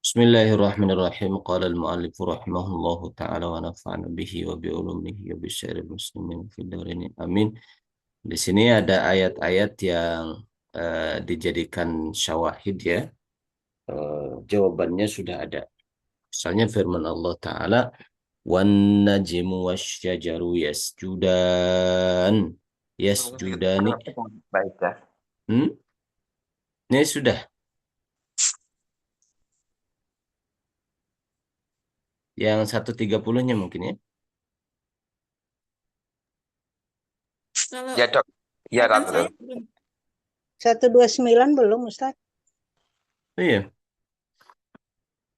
Bismillahirrahmanirrahim. Qala al-mu'allif rahimahullahu ta'ala wa nafa'ana bihi wa bi ulumihi wa bi syaril muslimin fid dharain. Amin. Di sini ada ayat-ayat yang dijadikan syawahid ya. Jawabannya sudah ada. Misalnya firman Allah Ta'ala, wan najmu wasyajaru yasjudan. Yasjudani. Baik ya. Hmm? Ini sudah. Yang 130-nya mungkin ya. Kalau Ya dok. Ya kan Ratu. saya belum. 129 belum, Ustaz? Oh iya,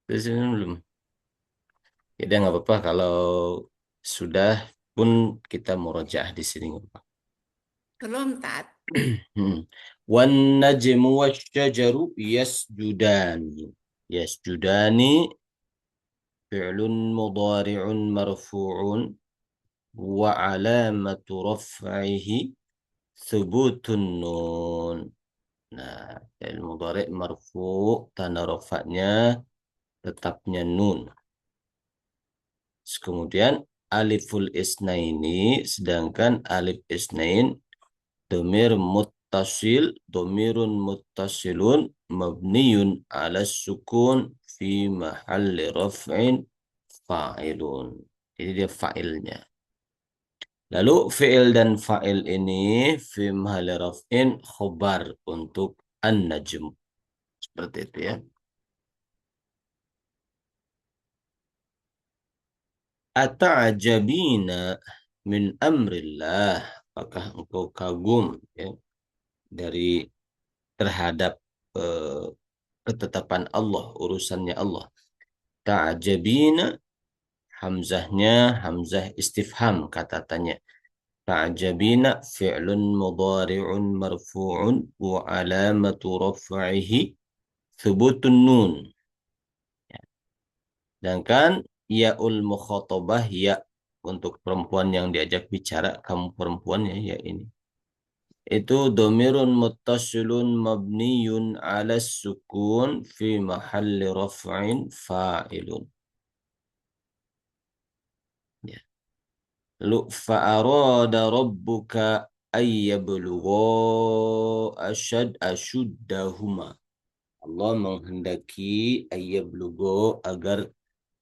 di sini belum. Ya udah nggak apa-apa kalau sudah pun kita murojaah di sini nggak apa-apa. Belum, Tat. Wan najmu wasyajaru yasjudani. Yasjudani fi'lun mudhari'un marfu'un wa alamatu raf'ihi thubutun nun. Nah, fi'il mudhari' marfu' tanda rafa'nya tetapnya nun. Kemudian aliful isnaini, sedangkan alif isnain domirun muttasilun mabniyun ala sukun fi mahalli raf'in fa'ilun. Ini dia fa'ilnya. Lalu fi'il dan fa'il ini fi mahalli raf'in khobar untuk an-najm. Seperti itu ya. Ata'jabina min amrillah. Apakah engkau kagum ya, dari terhadap eh, ketetapan Allah, urusannya Allah. Ta'jabina, hamzahnya hamzah istifham, kata tanya. Ta'jabina fi'lun mudhari'un marfu'un wa alamatu raf'ihi thubutun nun. Sedangkan ya'ul mukhatabah, ya untuk perempuan yang diajak bicara, kamu perempuan ya, ya ini. Itu domirun muttasilun mabniyun ala sukun fi mahalli raf'in fa'ilun. Ya. Lu fa'arada rabbuka ayyablugha ashuddahuma. Allah menghendaki ayyablugha agar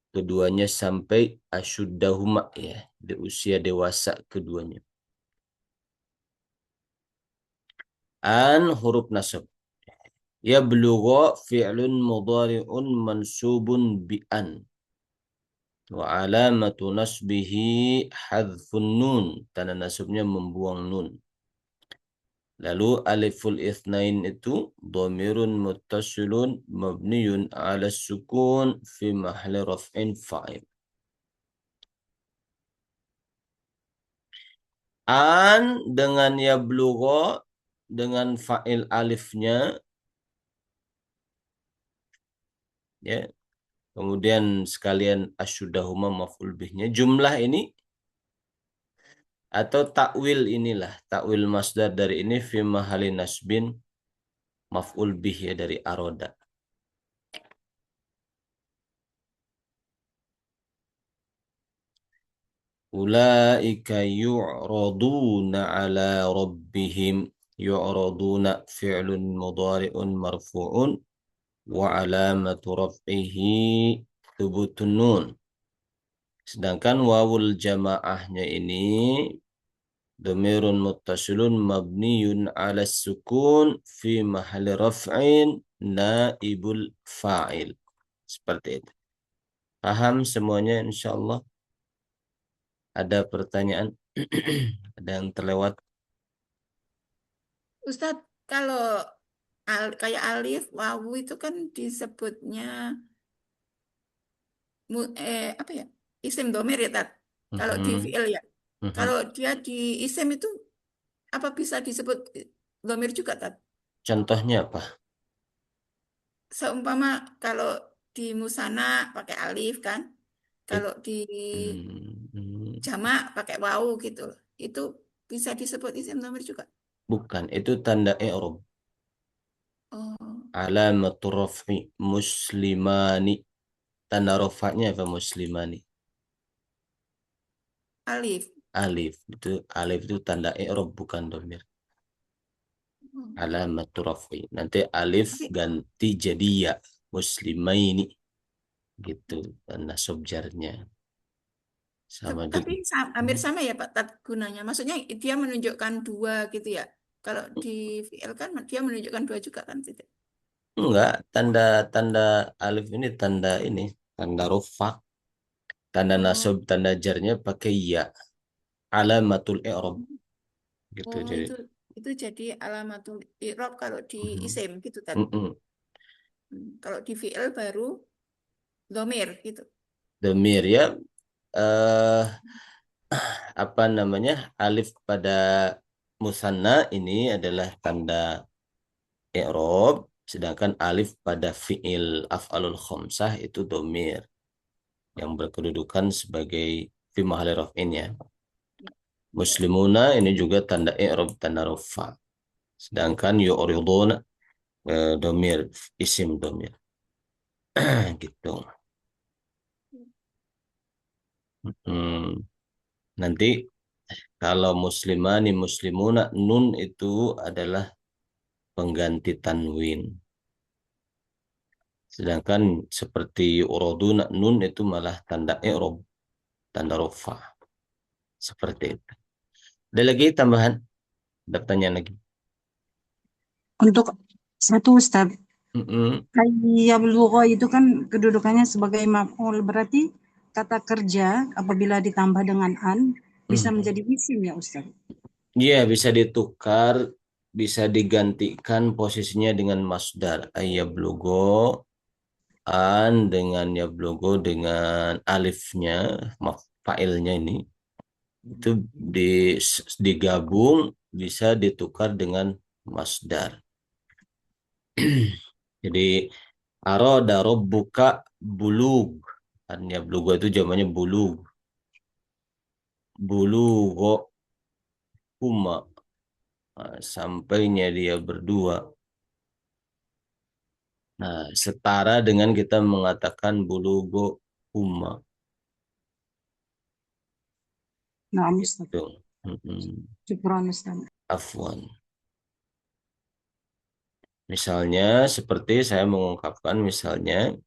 keduanya sampai ashuddahuma ya, di usia dewasa keduanya. An huruf nasab. Ya belugha fi'lun mudhari'un mansubun bi an. Wa alamatu nasbihi hadfun nun. Tanda nasabnya membuang nun. Lalu aliful ithnain itu dhamirun muttasilun mabniyun ala sukun fi mahli raf'in fa'il. An dengan ya belugha dengan fa'il alifnya ya. Kemudian sekalian asyudahuma maf'ul bihnya. Jumlah ini atau takwil inilah. Takwil masdar dari ini fi mahali nasbin maf'ul bih ya, dari aroda. Ulaika yu'raduna ala rabbihim. Yu'raduna fi'lun mudhari'un marfu'un wa alamatu raf'ihi thubutun nun. Sedangkan wawul jamaahnya ini dhamirun muttasilun mabniyun ala sukun fi mahalli raf'in naibul fa'il. Seperti itu. Paham semuanya insyaallah? Ada pertanyaan? Ada yang terlewat? Ustadz, kalau kayak alif, wawu itu kan disebutnya apa ya? Isim domir ya, Tat. Kalau di Mhm, fi'il ya. mhm. Kalau dia di isim itu apa bisa disebut domir juga, Tat? Contohnya apa? Seumpama kalau di musana pakai alif kan, It- kalau di hmm, jamak pakai wawu gitu. Itu bisa disebut isim domir juga. bukan, itu tanda i'rab. Oh. Alamatul raf'i muslimani. Tanda rafa'nya apa muslimani? Alif. Alif. Alif itu tanda i'rab bukan domir. Hmm. Alamatul raf'i. Nanti alif Tapi, ganti jadi ya. Muslimaini. Gitu. Nasab jarnya. Sama tapi juga. hampir sama ya Pak Tat gunanya. Maksudnya dia menunjukkan dua gitu ya. Kalau di VL kan dia menunjukkan dua juga kan gitu. Enggak, tanda alif ini, tanda rofa, tanda Oh, nasab, tanda jarnya pakai ya, alamatul i'rab gitu. oh Jadi, itu jadi alamatul i'rab kalau di mhm. isim gitu Tat. Mm-mm. Kalau di VL baru domir gitu. Domir ya, eh apa namanya, alif pada musanna ini adalah tanda i'rab, sedangkan alif pada fi'il af'alul khamsah itu domir yang berkedudukan sebagai fi mahalli raf'in ya. Ya. Muslimuna ini juga tanda i'rab, tanda rafa. Sedangkan yu'riduna domir, isim domir. Gitu. Hmm. Nanti kalau muslimani muslimuna nun itu adalah pengganti tanwin. Sedangkan seperti uroduna nun itu malah tanda i'rab, tanda rafa. Seperti itu. Ada lagi tambahan? Ada pertanyaan lagi? Untuk satu Ustadz, Mm-mm. yablugha itu kan kedudukannya sebagai maf'ul, berarti kata kerja apabila ditambah dengan an bisa Mm. menjadi isim ya Ustadz. Iya, bisa ditukar, bisa digantikan posisinya dengan masdar. Ayyablugo an dengan yablugo dengan alifnya, failnya ini itu di, digabung bisa ditukar dengan masdar. Jadi aroda robbuka bulug. An yablugo itu zamannya bulug. Bulugo huma. Nah, sampainya dia berdua. Nah, setara dengan kita mengatakan bulugo huma. Nah, Ustadz. Tuh. Mm-mm. Syukran Ustadz. Afwan. Misalnya seperti saya mengungkapkan misalnya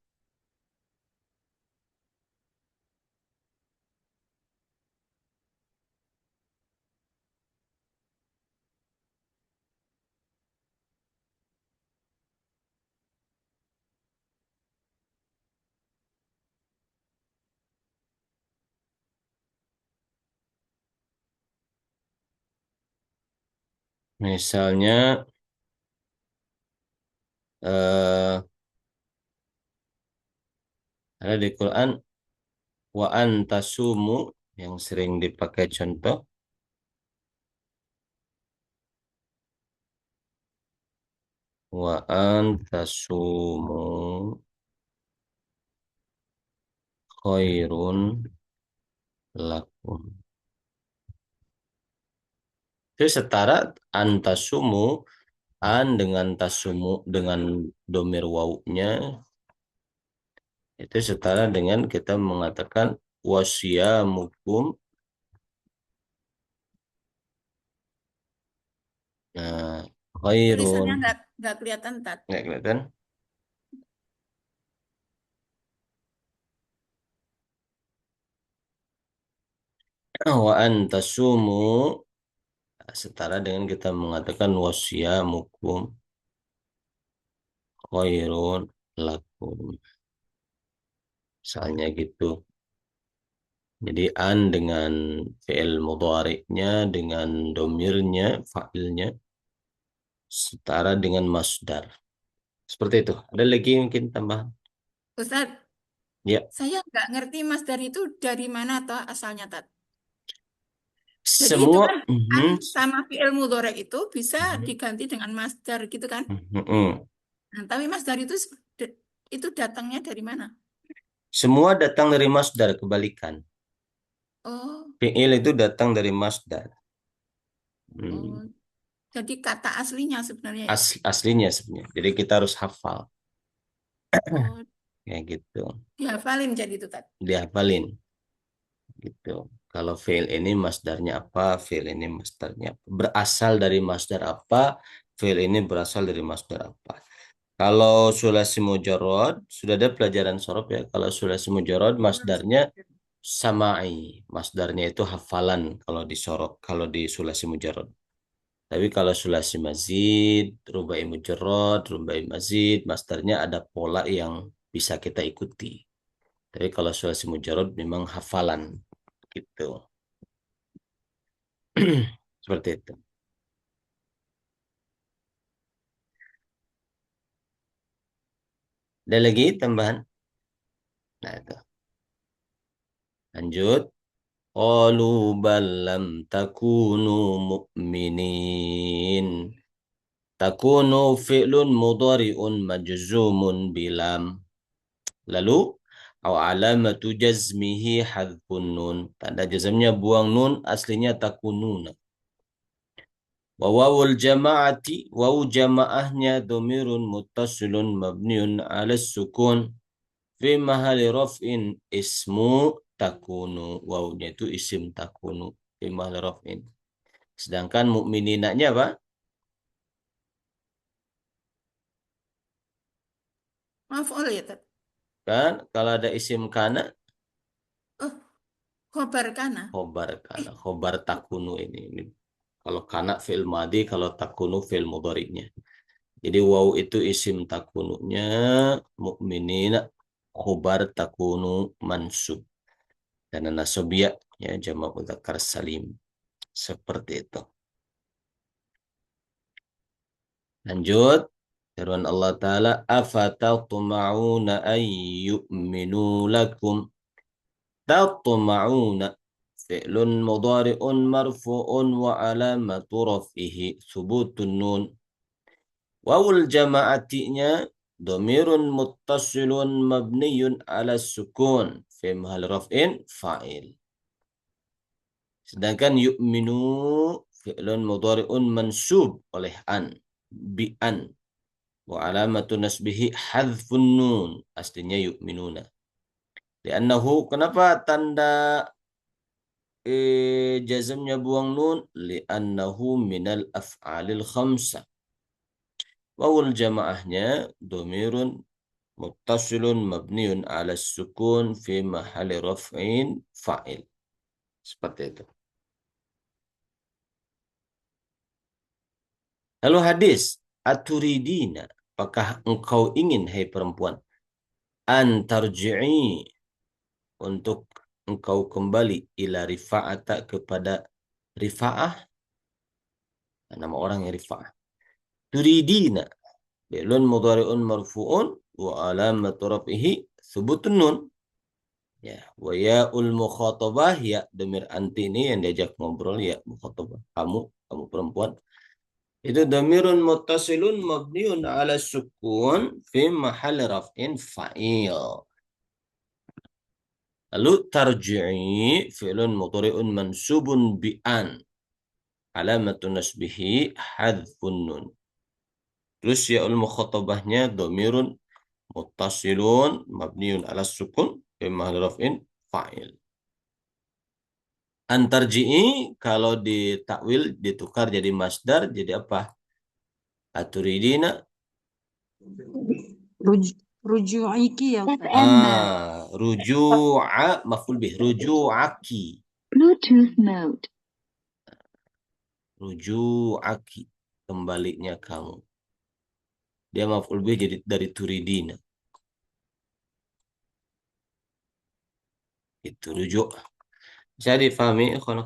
eh, ada di Quran wa antasumu yang sering dipakai contoh wa antasumu khairun lakum. Itu setara antasumu an dengan tasumu dengan domir wawunya itu setara dengan kita mengatakan wasyamukum. Nah, khairun. Tulisannya nggak kelihatan Tat. Nggak kelihatan? Wa antasumu setara dengan kita mengatakan wasyamukum khairun lakum. Misalnya gitu. Jadi an dengan fi'il mudhari'nya dengan domirnya, fa'ilnya setara dengan masdar. Seperti itu. Ada lagi mungkin tambahan? Ustadz, Ya, saya nggak ngerti masdar itu dari mana atau asalnya Tat. Jadi itu semua kan an mhm, sama fi'il mudhari itu bisa mhm, diganti dengan masdar gitu kan. mhm. Nah, tapi masdar itu itu datangnya dari mana? Semua datang dari masdar kebalikan. Oh, Fi'il itu datang dari masdar. Hmm. oh. Jadi kata aslinya sebenarnya ya. Aslinya sebenarnya. Jadi kita harus hafal Oh, kayak gitu. dihafalin jadi itu tadi. Dihafalin gitu. Kalau fi'il ini masdarnya apa, fi'il ini masdarnya apa. Berasal dari masdar apa, fi'il ini berasal dari masdar apa. Kalau sulasi mujarrad, sudah ada pelajaran sorof ya. Kalau sulasi mujarrad, masdarnya samai. Masdarnya itu hafalan kalau di sorok, kalau di sulasi mujarrad. Tapi kalau sulasi mazid, rubai mujarrad, rubai mazid, masdarnya ada pola yang bisa kita ikuti. Tapi kalau sulasi mujarrad memang hafalan gitu. Seperti itu. Ada lagi tambahan? Nah, itu. Lanjut. Qalu bal lam takunu mu'minin. Takunu fi'lun mudhari'un majzumun bilam. Lalu au alamatu jazmihi hadfun nun. Tanda jazmnya buang nun, aslinya takununa. Wa wawul jama'ati, wawu jama'ahnya domirun muttasilun mabniun ala sukun fi mahali raf'in ismu takunu. Wawunya itu isim takunu fi mahali raf'in. Sedangkan mukmininanya apa? Maf'ul ya tadi. Kan kalau ada isim kana, Oh, khobar kana. khobar Eh, kana, khobar takunu ini. Kalau kana fi'il madi, kalau takunu fi'il mudhari'nya. Jadi waw itu isim takununya, mukminina khobar takunu mansub. Dan nasobia ya jamak mudzakkar salim. Seperti itu. Lanjut. Firman Allah Ta'ala, afatatma'una ay yu'minu lakum. Tatma'una fi'lun mudhari'un marfu'un wa alamatu raf'ihi thubutun nun. Wawul jama'atinya domirun muttasilun mabniyun ala sukun fi mahal raf'in fa'il. Sedangkan yu'minu fi'lun mudhari'un mansub oleh an, bi an. Wa alamatu nasbihi hadfun nun. Aslinya yu'minuna. Liannahu, kenapa tanda jazmnya buang nun? Liannahu minal af'alil khamsah. Wawul jamaahnya domirun muttasilun mabniun ala sukun fi mahali raf'in fa'il. Seperti itu. Lalu hadis, aturidina, apakah engkau ingin, hai perempuan, antarji'i, untuk engkau kembali ila rifa'ata, kepada rifa'ah, nama orang yang rifa'ah. Turidina, fi'lun mudhari'un marfu'un wa alamatu raf'ihi thubutun nun. Ya, wa ya'ul mukhatabah, ya domir anti ini yang diajak ngobrol, ya mukhatabah, kamu perempuan. Itu domirun muttasilun mabniun ala sukun fi mahal raf'in fa'il. Lalu tarji'i fi'lun mudhari'un mansubun bi'an. Alamatun nasbihi hadfun nun. Terus ya'ul mukhatabahnya domirun muttasilun mabniun ala sukun fi mahal raf'in fa'il. Antarji'i kalau ditakwil ditukar jadi masdar jadi apa? Aturidina. Ruju'iki ya Ustaz. Ruju'a maf'ul bih, ruju'aki. Bluetooth mode. Ruju'aki, kembalinya kamu. Dia maf'ul bih jadi dari turidina. Itu rujuk. Bisa difahami ikhwan?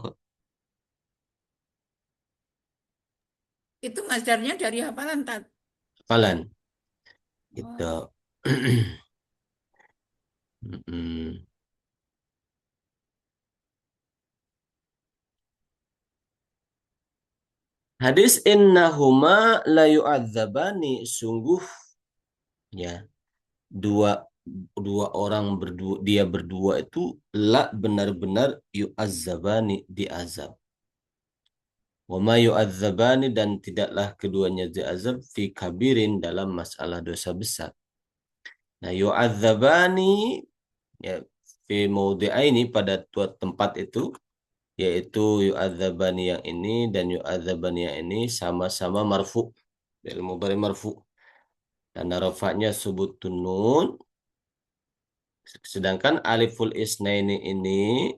Itu masdarnya dari hafalan tadi. Hafalan. Gitu. Oh, Mm-mm. Hadis innahuma la yu'adzabani, sungguh ya dua dua orang berdua, dia berdua itu la benar-benar yu'azzabani, diazab. Wa ma yu'adzabani, dan tidaklah keduanya diazab fi kabirin, dalam masalah dosa besar. Nah, yu'adzabani ya fi maudi'aini, pada dua tempat itu, yaitu yu'adzabani yang ini dan yu'adzabani yang ini sama-sama marfu, fi'il mudhari marfu. Dan rafa'nya subutun nun, sedangkan aliful isnaini ini,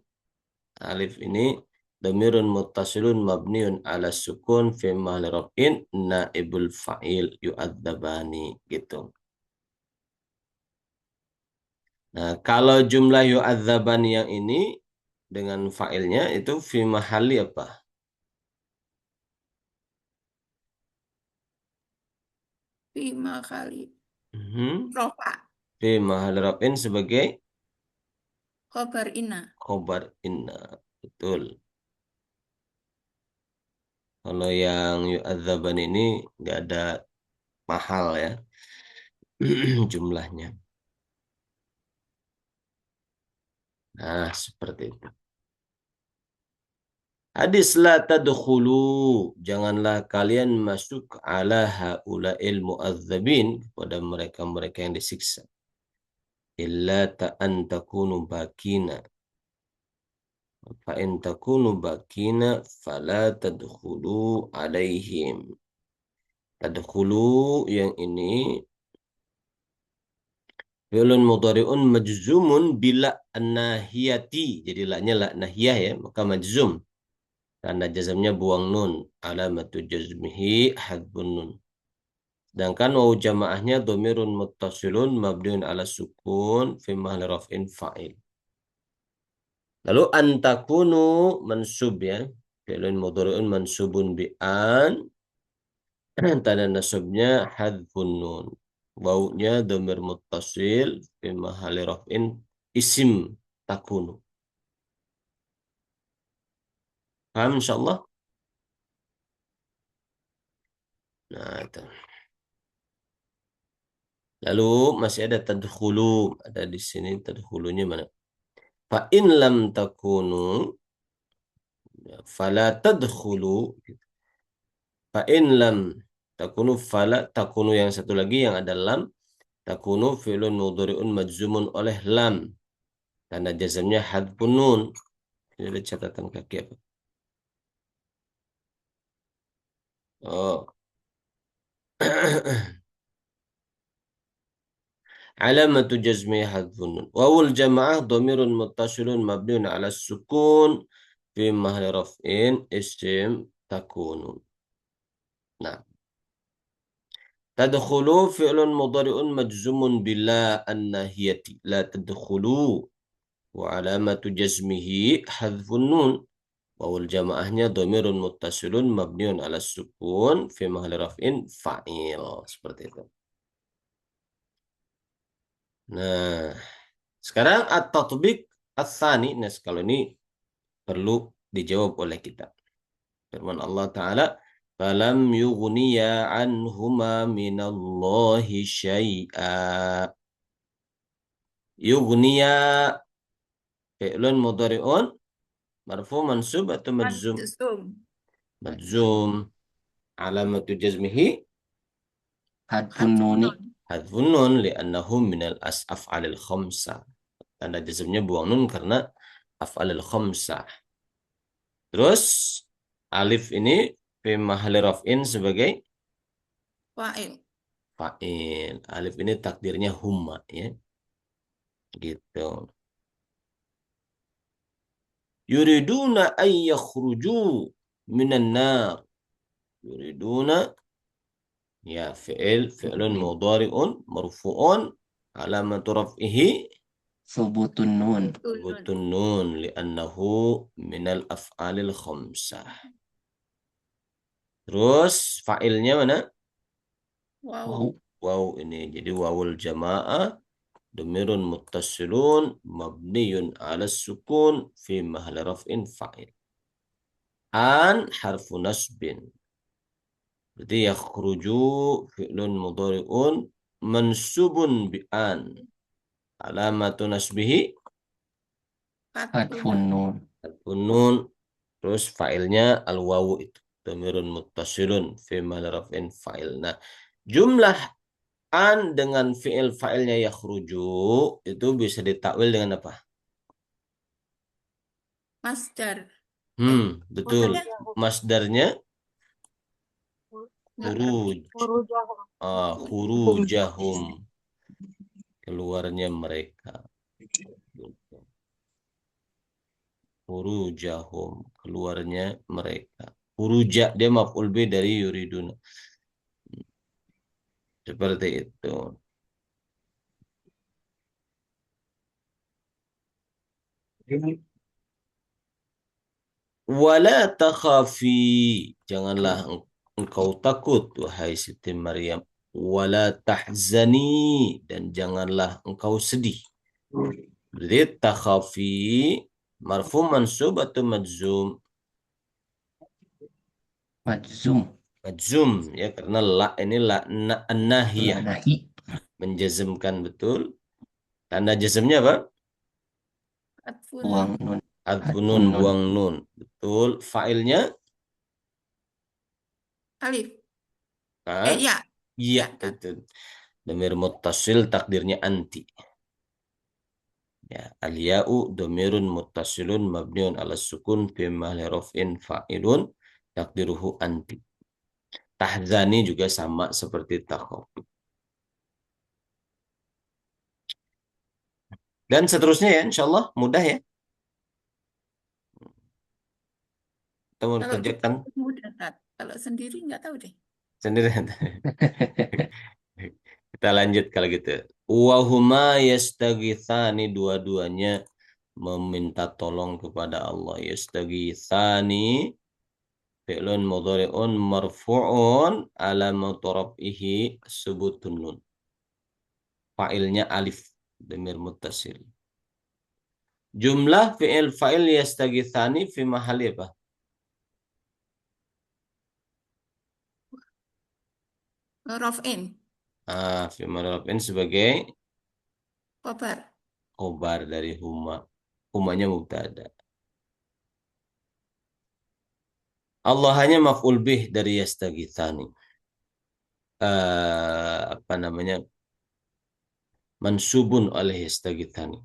alif ini dhamirun muttasilun mabniun ala sukun fi mahalli raf'in naibul fa'il yu'adzabani, gitu. Nah, kalau jumlah yu'adzabani yang ini dengan fa'ilnya itu fi mahalli apa? Lima kali. Mhm. Rofa. Fi mahalli raf'in sebagai Khobar ina. khobar inna. Betul. Kalau yang yu'adzabani ini nggak ada mahal ya jumlahnya. Nah, seperti itu. Hadis la tadkhulu, janganlah kalian masuk ala haula'il mu'adzabin, kepada mereka-mereka yang disiksa. Illa ta'an takunu bakina. Fa in takunu bakina fala tadkhulu alaihim. Tadkhulu yang ini fi'lun mudhari'un majzumun bila an-nahiyati. Jadi la-nya la nahiyah ya, maka majzum. Tanda jazamnya buang nun. Alamatu jazmihi hadbun nun. Sedangkan wawu jamaahnya dhamirun muttasilun mabniun ala sukun fi mahalli raf'in fa'il. Lalu antakunu mansub ya. Fi'lun mudhari'un mansubun bi'an. Tanda nasabnya hadfun nun. Wawunya dhamir muttasil fi mahalli raf'in isim takunu. Paham insyaallah? Nah, itu. Lalu masih ada tadkhulu, ada di sini tadkhulunya mana? Fa in lam takunu fala tadkhulu. Fa in lam takunu fala takunu, yang satu lagi yang ada lam, takunu fi'lun mudhari'un majzumun oleh lam. Tanda jazamnya hadfun nun. Ini ada catatan kaki apa? Oh. Alamatu jazmi hadfun nun. Wawul jamaah dhamirun muttasilun mabniun ala sukun fi mahalli raf'in isim takunu. Nah, tadkhulu fi'lun mudhari'un majzumun bila an-nahiyati. La tadkhulu. Wa alamatu jazmihi hadfun nun. Wawul jamaahnya dhamirun muttasilun mabniun ala sukun fi mahalli raf'in fa'il. Seperti itu. Nah, sekarang at-tatbiq ats-tsani. Nah, kalau ini perlu dijawab oleh kita. Firman Allah Ta'ala, falam yughniya anhuma minallahi syai'a. Yughniya fi'lun mudhari'un marfu mansub atau majzum? Majzum. Majzum. Alamatu jazmihi Hadfun nuni. hadfun nun li'annahu minal af'alil khamsah. Tanda jazmnya buang nun karena af'alil khamsah. Terus alif ini fi mahalli raf'in sebagai Fa'il. fa'il. Alif ini takdirnya humma ya. Gitu. Yuriduna ay yakhruju minan nar. Yuriduna ya fi'lun mudhari'un marfu'un alamatu raf'ihi Subutun nun. thubutun nun li'annahu minal af'alil khamsah. Terus fa'ilnya mana? Wow. Waw ini. Jadi wawul jamaah dhamirun muttasilun mabniyun ala sukun fi mahalli raf'in fa'il. An harfu nasbin. Berarti yakhruju fi'lun mudhari'un mansubun bi an. Alamatu nasbihi Hadfun nun. hadfun nun. Terus fa'ilnya al-wawu itu. dhamirun muttasilun fi mahall raf'in fa'il. Nah, jumlah an dengan fi'il fa'ilnya yakhruju itu bisa ditakwil dengan apa? Masdar. Betul. Ada? Masdarnya Nggak ngerti. khuruj. Khurujahum. Keluarnya mereka. Khurujahum. Keluarnya mereka. Khuruja dia maf'ul bi dari yuriduna. Seperti itu. Wala takhafi. Janganlah engkau takut, wahai Siti Maryam. Wala tahzani. Dan janganlah engkau sedih. Berarti takhafi marfu mansub atau majzum? Majzum. Majzum ya, karena la ini la an-nahiyah, Nahi. menjazmkan, betul. Tanda jazmnya apa? Atfun. Buang nun. Hadfun Hadfun nun, nun. buang nun. Betul. Fa'ilnya Alif. kan? Ya. Iya, Ya. itu. Dhamir muttasil takdirnya anti. Ya, al-ya'u dhamirun muttasilun mabniun ala sukun fi mahalli raf'in fa'ilun takdiruhu anti. Tahzani juga sama seperti takhafi. Dan seterusnya ya, insyaallah mudah ya. Kita mau Kalau kerjakan mudah, Tat. Kalau sendiri nggak tahu deh. sendiri. Kita lanjut kalau gitu. Wahuma yastaghitsani, dua-duanya meminta tolong kepada Allah. Yastaghitsani fi'lun mudhari'un marfu'un alamat raf'ihi subutun nun. Fa'ilnya alif dhamir muttasil. Jumlah fi'il fa'il yastaghitsani fi mahalli apa? Raf'in. Fi mahalli raf'in sebagai Khobar. khobar dari huma. Humanya mubtada. Allah hanya maf'ul bih dari yastaghitsani. Apa namanya? Mansubun oleh yastaghitsani.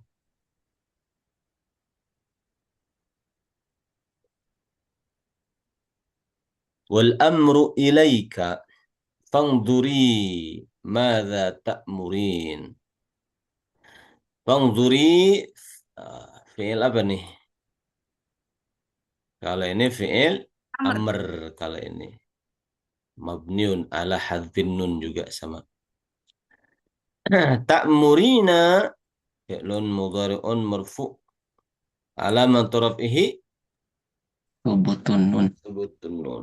Wal amru ilaika fangduri madza ta'murin. Fangduri fi'il apa nih? Kalau ini fi'il amr, kalau ini mabniun ala hadzfin nun juga sama. Ta'murina fi'lun mudhari'un marfu' alamat raf'ihi Subutun nun. subutun nun.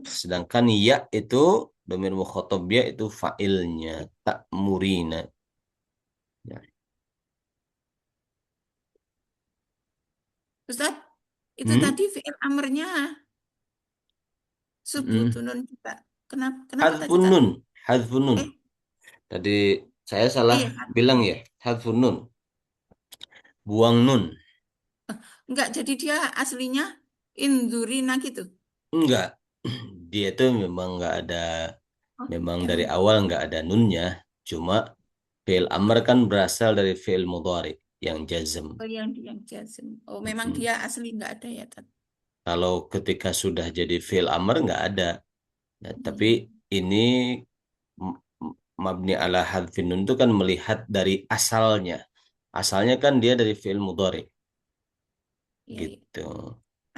Sedangkan ya itu dhamir mukhatab ya itu fa'ilnya ta'murina. Ya. Ustaz, itu tadi fi'il amrnya subutunun juga. Kenapa tadi, Hadfun Tat? nun, hadfun nun. Eh, Tadi saya salah iya. bilang ya, hadfun nun. Buang nun. Enggak, jadi dia aslinya indurina gitu. Enggak. Dia itu memang enggak ada, memang dari Yang awal enggak ada nunnya. Cuma fi'il amr kan berasal dari fi'il mudhari yang jazm. yang jazm. Oh, memang dia asli enggak ada ya, Tat. Kalau ketika sudah jadi fi'il amr enggak ada. Nah, tapi ini mabni ala hadfin nun itu kan melihat dari asalnya. Asalnya kan dia dari fi'il mudhari. Iya, iya. Gitu.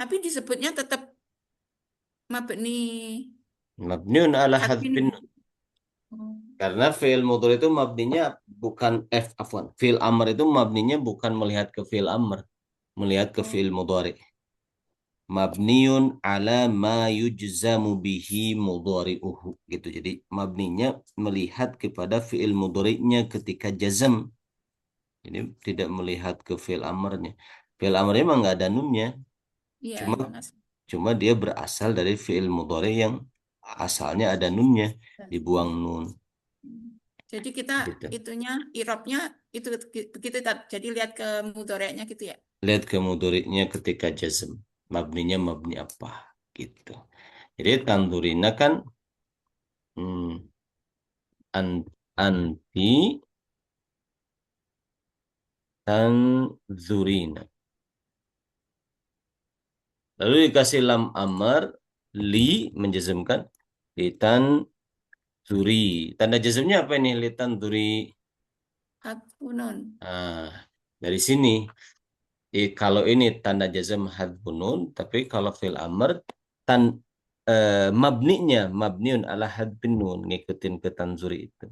Tapi disebutnya tetap mabni Mabniun ala hadfin. hadfin nun. Oh. Karena fi'il mudhari itu mabninya bukan afwan. Fi'il amr itu mabninya bukan melihat ke fi'il amr, melihat ke fi'il mudhari. Mabniun ala ma yujzamu bihi mudhari'uhu gitu. Jadi mabninya melihat kepada fi'il mudhari'nya ketika jazm. Ini tidak melihat ke fi'il amrnya. Fi'il amrnya memang nggak ada nunnya. Iya, Cuma emang asli. cuma dia berasal dari fi'il mudhari yang asalnya ada nunnya, dibuang nun. Jadi kita Gitu. itunya irobnya itu begitu, Tat. Jadi lihat ke mudhoreknya gitu ya. Lihat ke mudhari'nya ketika jazm. Mabninya mabni apa gitu. Jadi tanzurina kan anti tanzurina. Lalu dikasih lam amar, li menjazmkan, litan zuri. Tanda jazmnya apa ini? Litan zuri. Hadfunun. Nah, dari sini. Kalau ini tanda jazm hadfun nun, tapi kalau fil amr tan mabniun ala hadfin nun, ngikutin ke tanzuri itu.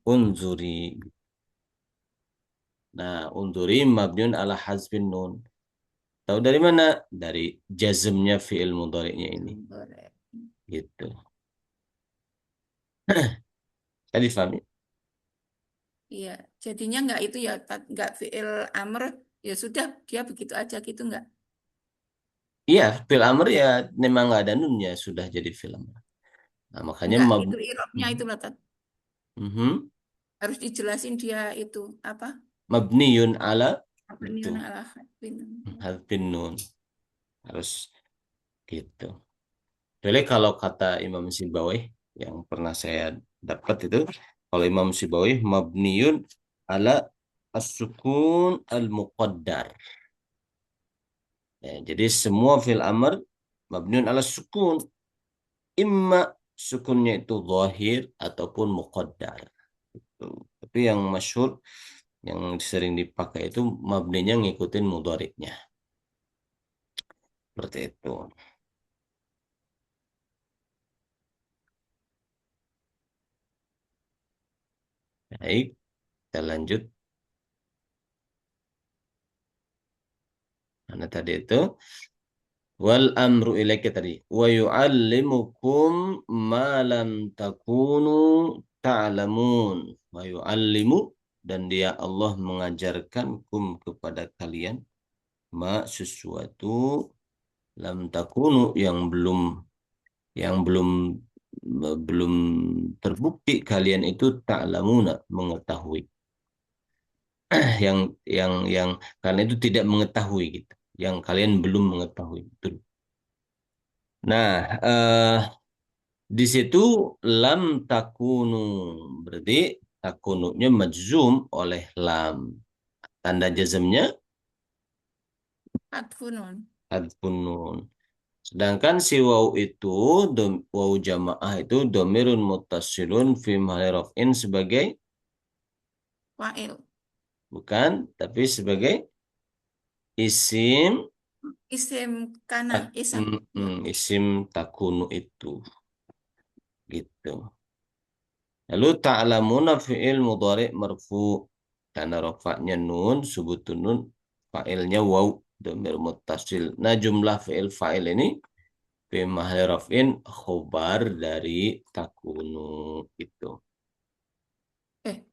Unzuri. Nah, unzuri mabniun ala hazfin nun. Tahu dari mana? Dari jazmnya fi'il mudhari'nya ini. Boleh. Gitu. Tadi paham ya? Iya, jadinya nggak itu ya, nggak fi'il amr, ya sudah dia begitu aja gitu nggak? Iya, fil amr ya memang nggak ada nunnya, sudah jadi fil amr. Nah, makanya Nggak, itu irobnya Mhm. itu loh, Tat. Mhm. Harus dijelasin dia itu apa? Mabniun ala itu Mabniun ala hadfin. hadfin nun. Harus gitu. Jadi kalau kata Imam Sibawih yang pernah saya dapat itu, kalau Imam Sibawih mabniun ala as-sukun al-muqaddar. Ya, jadi semua fil amr mabniun ala sukun. Imma sukunnya itu zahir ataupun muqaddar. Tuh. Tapi yang masyhur, yang sering dipakai itu mabninya ngikutin mudhari'nya. Seperti itu. Baik, kita lanjut. Mana tadi itu? Wal amru ilaika tadi. Wa yu'allimukum ma lam takunu ta'lamun. Wa yu'allimu, dan dia Allah mengajarkan kum kepada kalian ma sesuatu lam takunu yang belum terbukti kalian itu ta'lamuna mengetahui. yang kalian itu tidak mengetahui gitu. Yang kalian belum mengetahui. Betul. Nah, di situ lam takunu, berarti takununya majzum oleh lam. Tanda jazmnya Hadfunun. hadfun nun. Sedangkan si waw itu waw jamaah itu domirun muttasilun fi mahalli raf'in sebagai Fa'il. bukan, tapi sebagai isim Isim kana, isim. Ya. isim takunu itu gitu. Lalu ta'lamuna fi'il mudhari' marfu, karena rafa'nya nun, subutun nun, fa'ilnya waw, dhamir muttasil. Nah, jumlah fi'il fa'il ini fi mahalli raf'in khobar dari takunu itu.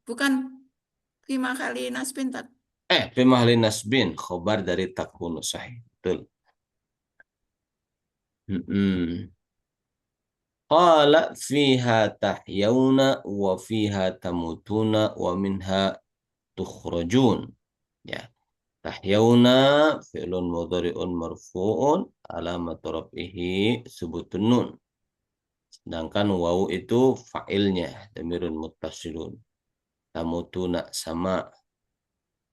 Bukan lima kali nasbin, Tat. Fi mahalli nasbin khobar dari takunu, sahih. Betul. Qala fiha tahyawna wa fiha tamutuna wa minha tukhrajun. Ya. Tahyawna fi'lun mudhari'un marfu'un alamat raf'ihi subutun nun. Sedangkan wawu itu fa'ilnya dhamirun muttasilun. Tamutuna sama.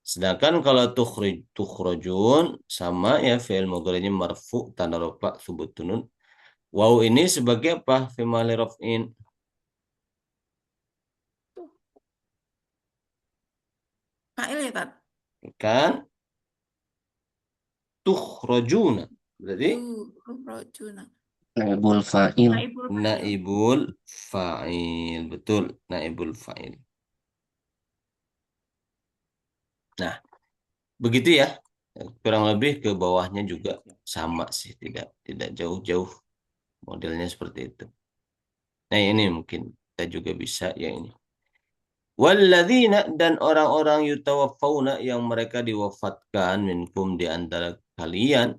Sedangkan kalau tukhrajun sama ya fi'il mudhari'nya marfu' tanda rafa' subutun nun. Wawu ini sebagai apa? Fi mahalli raf'in. Fa'il ya, Tat. Kan tukhrajuna. Berarti Rojuna. Naibul fa'il. Naibul fa'il. naibul fa'il. Betul, naibul fa'il. Nah, begitu ya. Kurang lebih ke bawahnya juga sama sih, tidak jauh-jauh modelnya seperti itu. Nah, ini mungkin kita juga bisa ya ini. Walladzina, dan orang-orang yutawaffawna yang mereka diwafatkan minkum di antara kalian,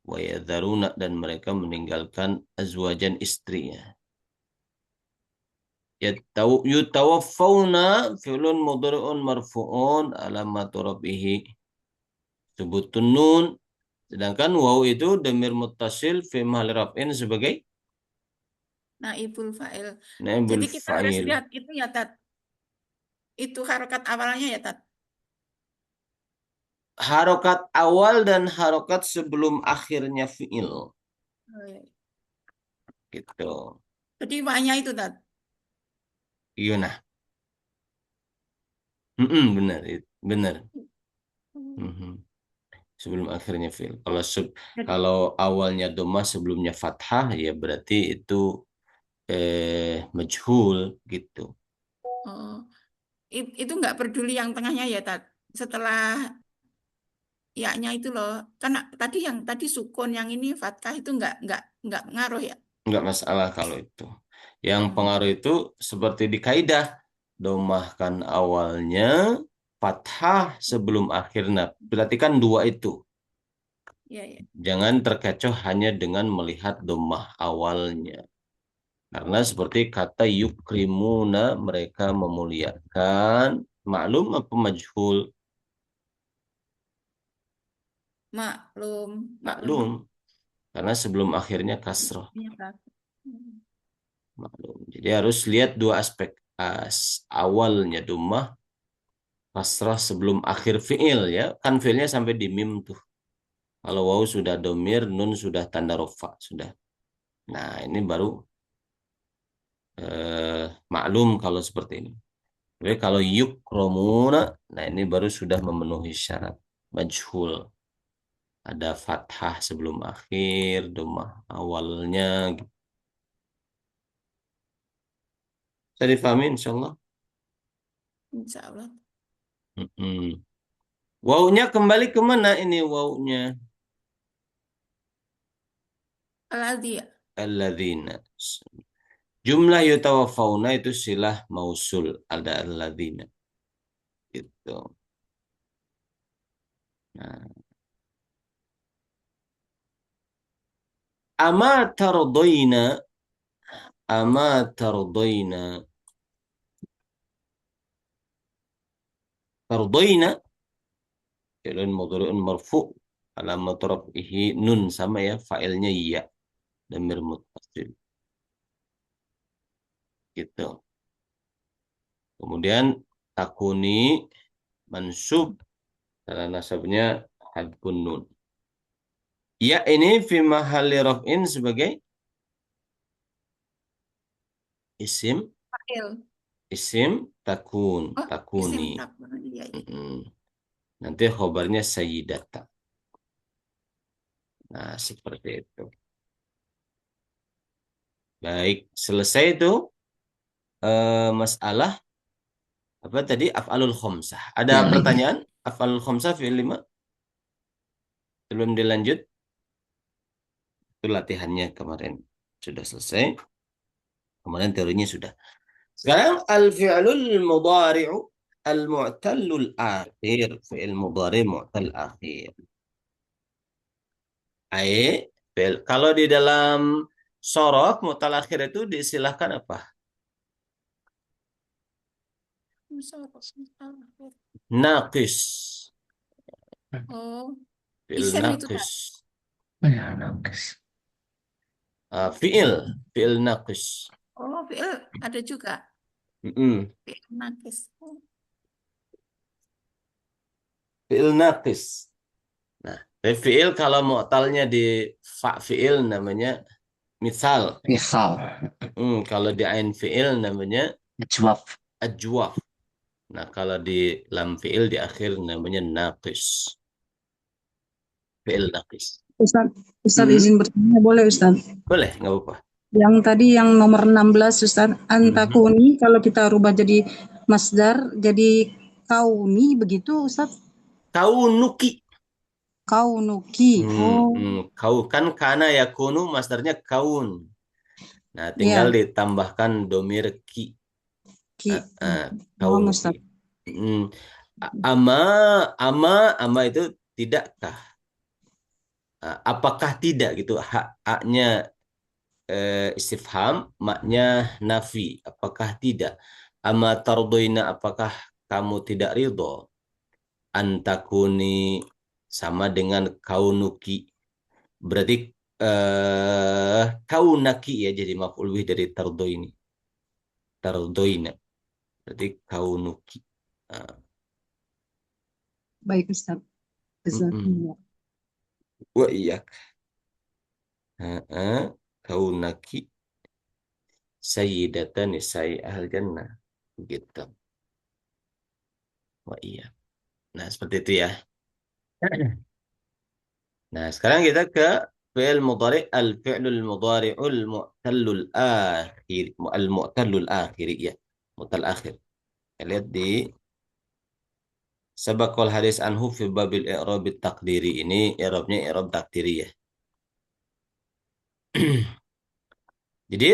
wa yadharuna, dan mereka meninggalkan azwajan istrinya. Yutawaffawna fi'lun mudhari'un marfu'un alamatu rabbih subutun nun Sedangkan waw itu dhamir muttasil fi mahalli raf'in sebagai Naibul fa'il. naibul Jadi kita harus fa'il. lihat itu ya, Tat. Itu harokat awalnya ya, Tat. Harokat awal dan harokat sebelum akhirnya fi'il. Oh, iya. Gitu. Jadi maknya itu, Tat. Iya nah. Benar, benar. Mhm. Sebelum akhirnya fi'il. Jadi, Kalau awalnya dhammah sebelumnya fathah ya berarti itu majhul gitu. oh, itu nggak peduli yang tengahnya ya, Tat. Setelah ya-nya itu loh, karena tadi sukun, yang ini fathah itu nggak ngaruh ya. Enggak masalah kalau itu. Yang Hmm. pengaruh itu seperti di kaidah dhammah kan awalnya fathah sebelum akhirnya. Berarti kan dua itu. Ya, ya. Jangan terkecoh hanya dengan melihat dhammah awalnya. Karena seperti kata yukrimuna, mereka memuliakan, maklum apa majhul? Maklum, maklum. Maklum. Karena sebelum akhirnya kasroh. Iya, Tat. Hmm. Maklum. Jadi harus lihat dua aspek. Awalnya dhammah, kasrah sebelum akhir fi'il ya. Kan fi'ilnya sampai di mim tuh. Kalau waw sudah domir, nun sudah tanda rofa. Sudah. Nah ini baru maklum kalau seperti ini. Tapi kalau yukromuna, nah ini baru sudah memenuhi syarat majhul. Ada fathah sebelum akhir, dhammah awalnya. Gitu. Bisa difahami insyaallah. Insya Allah. Mm-mm. Wawunya kembali ke mana ini wawunya? Alladzi, Alladzina. Jumlah yutawaffawna itu silah mausul. Ada alladzina. Gitu. Nah. Ama tardoina. Ama tardoina. Tardoina. Fi'lun mudhari'un marfu' alamat raf'ihi nun sama ya fa'ilnya iya damir muttasil gitu. Kemudian takuni mansub karena nasabnya hadfun nun. Ya ini fi mahalli raf'in sebagai isim fa'il. isim takun Oh, isim takuni. takun. Iya, iya. Mm-mm. Nanti khobarnya sayyidata. Nah, seperti itu. Baik, selesai itu masalah apa tadi af'alul khamsah. Ada Fi'il 5. pertanyaan? Af'alul khamsah fi'il 5 sebelum dilanjut. Itu latihannya kemarin sudah selesai. Kemarin teorinya sudah. Sekarang al-fi'lul mudhari'u al-mu'tallul akhir. Fi'il mudhari' mu'tal akhir. Fi'il. Kalau di dalam sorof mu'tal akhir itu diistilahkan apa? Naqis. Oh, Fi'il isim itu, Tat. naqis. Oh ya, nangkes. Fi'il naqis. Oh, fi'il ada juga. Mm-mm. Fi'il nakis. Oh, Fi'il naqis. Nah, fi'il kalau mu'talnya di fa' fi'il namanya misal. Misal. Kalau di ain fi'il namanya Jawab. ajwaf. Nah, kalau di lam fi'il di akhir namanya naqis. Fi'il naqis. Ustaz, Ustaz Mhm. izin bertanya boleh Ustaz? Boleh, nggak apa-apa. Yang tadi yang nomor 16 Ustaz, antakuni kalau kita rubah jadi masdar jadi kauni begitu Ustaz? Kaunuki. Kaunuki. Oh, Kau kan kana yakunu masdarnya kaun. Nah, tinggal ya, ditambahkan domir ki. ki. Paham Kaunuki. Ustaz. Mm. Ama, ama itu tidakkah? Apakah tidak gitu? Haknya istifham, maknya nafi. Apakah tidak? Ama tardoina, apakah kamu tidak ridho? Antakuni sama dengan kaunuki. Berarti kaunaki ya jadi maf'ul bih dari tardoini. Tardoina. Berarti kaunuki. Nah, Baik Ustaz. mm-mm. Jazakumullah. Wa iya. Kaunaki sayyidatan nisai ahal jannah. Gitu. Wa iya. Nah, seperti itu ya. Nah, sekarang kita ke fi'il mudhari al-fi'lul mudhari'ul mu'tallul akhir al-mu'tallul akhiri ya. Mu'tal akhir. Kita lihat di sabaqal hadis anhu fi babil i'rab taqdiri ini i'rabnya i'rab takdiri ya. Jadi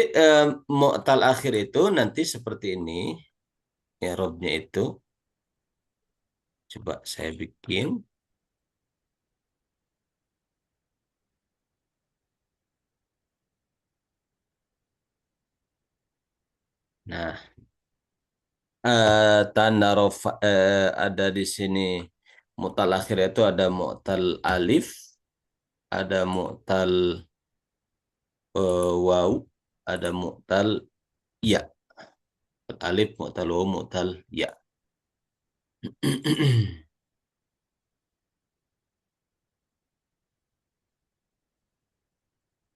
mu'tal akhir itu nanti seperti ini i'rabnya itu. Coba saya bikin. Nah, tanda rofa ada di sini mu'tal akhir itu ada mu'tal alif, ada mu'tal waw, ada mu'tal ya. Mu'tal alif, mu'tal waw, mu'tal ya.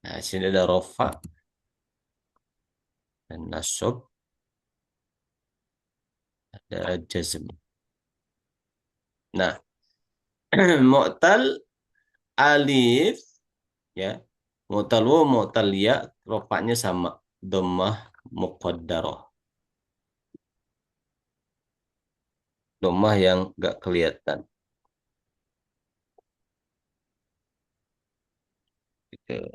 Nah, sini ada rofa dan nasab, ada jazm. Nah, mu'tal alif ya, mu'tal waw, mu'tal ya, rofanya sama dhammah muqaddarah. Dhammah yang gak kelihatan. Gitu.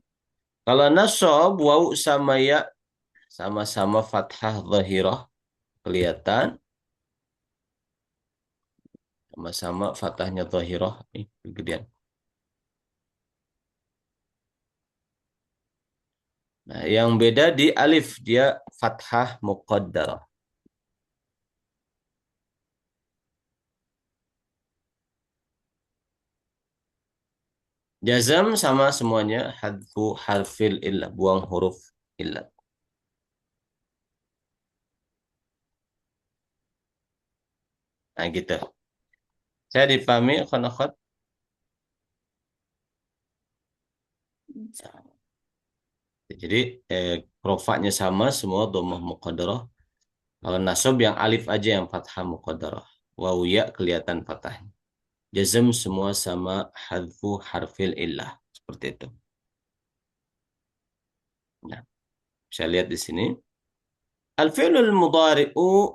Kalau nasab waw sama ya sama-sama fathah zahirah kelihatan, sama-sama fathahnya zahirah nih kegedean. Nah, yang beda di alif dia fathah muqaddarah. Jazam sama semuanya hadfu harfil illah, buang huruf illah. Nah, gitu. Saya dipahami akhwat. Jadi rofaknya sama semua dhammah muqaddarah. Kalau nasab yang alif aja yang fathah muqaddarah. Waw ya kelihatan fathahnya. Jazm semua sama hadfu harfil illah. Seperti itu. Nah, saya lihat di sini. Al-fi'lul mudhari'u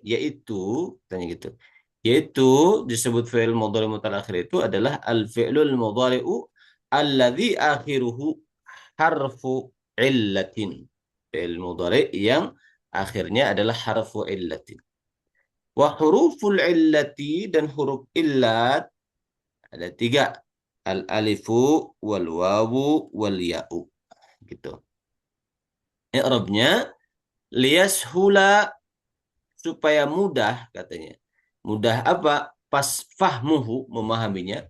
yaitu tanya gitu. Yaitu disebut fi'il mudhari' mutalakhir itu adalah al-fi'lul mudhari'u alladzi akhiruhu harfu illatin. Fi'il mudhari' yang akhirnya adalah harfu illatin. Wa huruful illati dan huruf illat ada 3. Al-alifu wal wawu wal ya'u. Gitu. I'rabnya liyashula supaya mudah katanya. Mudah apa? Pas fahmuhu memahaminya.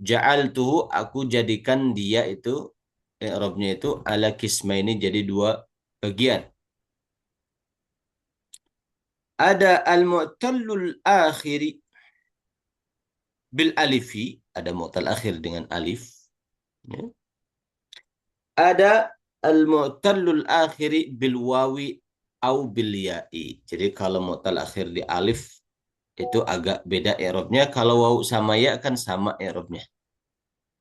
Ja'altuhu aku jadikan dia itu i'rabnya itu ala kismaini jadi 2 bagian. Ada al-mu'tallul akhiri bil alifi, ada mu'tal akhir dengan alif. Ya. Ada al-mu'tallul akhiri bil wawi au bil ya'i. Jadi kalau mu'tal akhir di alif itu agak beda i'rabnya. Kalau waw sama ya kan sama i'rabnya.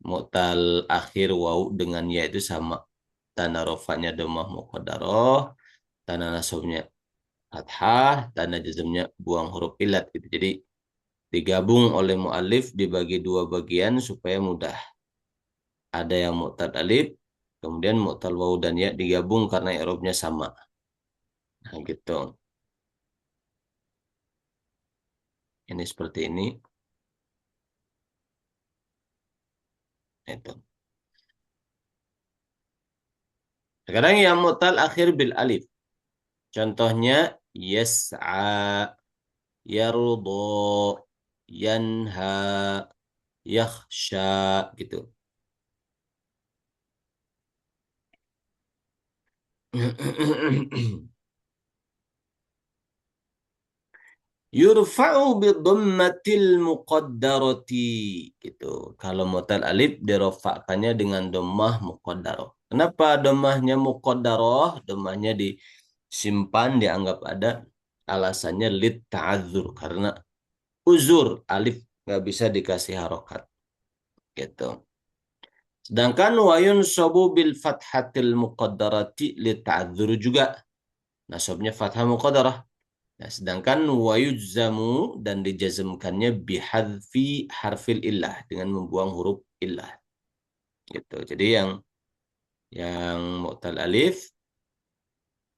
Mu'tal akhir waw dengan ya itu sama. Tanda rofanya dhammah muqaddarah, tanda nasabnya fathah, tanda jazmnya buang huruf illat gitu. Jadi digabung oleh mu'alif dibagi 2 bagian supaya mudah. Ada yang mu'tal alif, kemudian mu'tal waw dan ya digabung karena i'rabnya sama. Nah, gitu. Ini seperti ini. Itu. Sekarang yang mu'tal akhir bil alif. Contohnya yas'a, yarudho. yanha, yakhsha gitu. Yurfa'u bidhammatil muqaddarati gitu. Kalau mu'tal alif dirofakkannya dengan dhammah muqaddarah. Kenapa dhammahnya muqaddarah? Dhammahnya disimpan, dianggap ada. Alasannya lit ta'adzur, karena uzur, alif nggak bisa dikasih harokat gitu. Sedangkan wayun sobu bil fathatil muqaddarati lit ta'adzur juga. Nasabnya fathah muqaddarah. Nah, sedangkan wayujzamu dan dijazmkannya bihadfi harfil illah, dengan membuang huruf illah gitu. Jadi yang mu'tal alif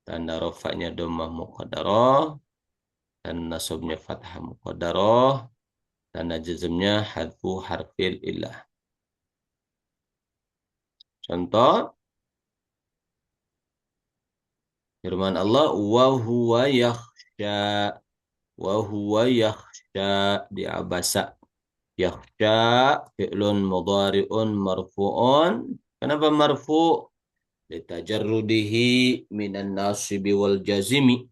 tanda rofaknya dhammah muqaddarah, dan nasabnya fathah muqaddarah, tanda jazmnya hadfu harfil illah. Contoh firman Allah, wa huwa yakhsha, wa huwa yakhsha di abasa. Yakhsha fi'lun mudhari'un marfu'un. Kenapa marfu'? Litajarrudihi minan nasibi wal jazimi.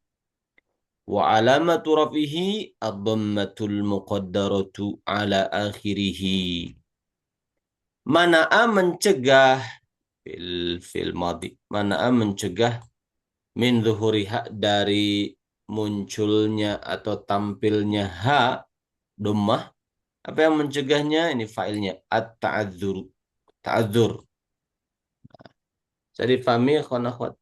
Wa alamatu rafihi ad-dhammatul muqaddaratu ala akhirihi. Mana'a mencegah fil madi. Mana'a mencegah min zuhuriha dari munculnya atau tampilnya ha, dhammah. Apa yang mencegahnya? Ini failnya at-ta'adzur. Ta'adzur. Jadi difahami ikhwan akhwat.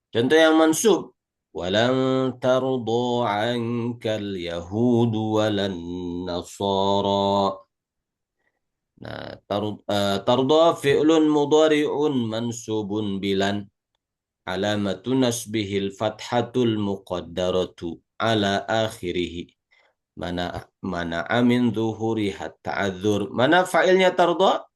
Contoh yang mansub. Walan tardu ankal yahudu walan nasara. Nah, tarda fi'lun mudhari'un mansubun bilan. Alamatu nasbihil fathatul muqaddaratu ala akhirih. Mana amin zuhuri hatta ta'adzur. Mana fa'ilnya tarda?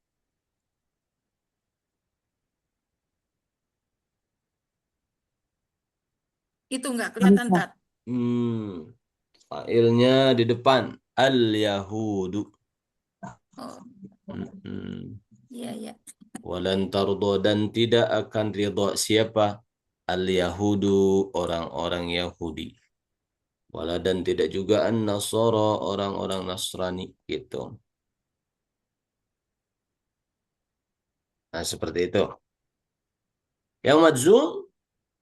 Itu nggak kelihatan, Alifah. Tat. Fa'ilnya di depan. Al-Yahudu. Oh, Hmm. iya, iya. Walan tarda, dan tidak akan ridha siapa? Al-Yahudu, orang-orang Yahudi. Wala, dan tidak juga an-Nasara, orang-orang Nasrani gitu. Nah, seperti itu. Yang madzum,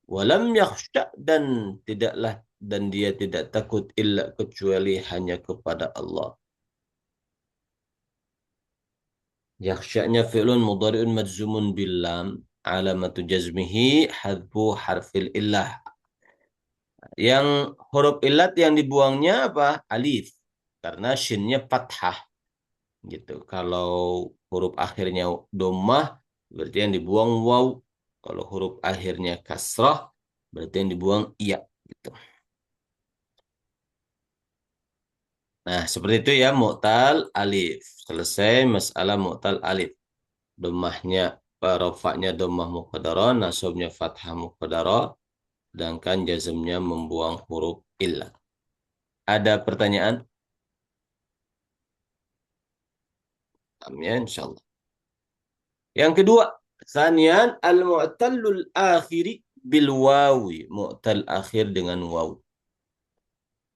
walam yakhsha, dan tidaklah, dan dia tidak takut illa kecuali hanya kepada Allah. Yakhsha'nya fi'lun mudhari'un majzumun bil lam, alamatu jazmihi hadfu harfil illah. Yang huruf illat yang dibuangnya apa? Alif. Karena shinnya fathah gitu. Kalau huruf akhirnya dhammah berarti yang dibuang waw. Kalau huruf akhirnya kasrah berarti yang dibuang iya gitu. Nah, seperti itu ya mu'tal alif. Selesai masalah mu'tal alif. Dhammahnya, rofaknya dhammah muqaddarah, nasabnya fathah muqaddarah, sedangkan jazmnya membuang huruf illat. Ada pertanyaan? Amin, insyaallah. Yang kedua, sanian al-mu'tallul akhiri bil wawi. Mu'tal akhir dengan waw.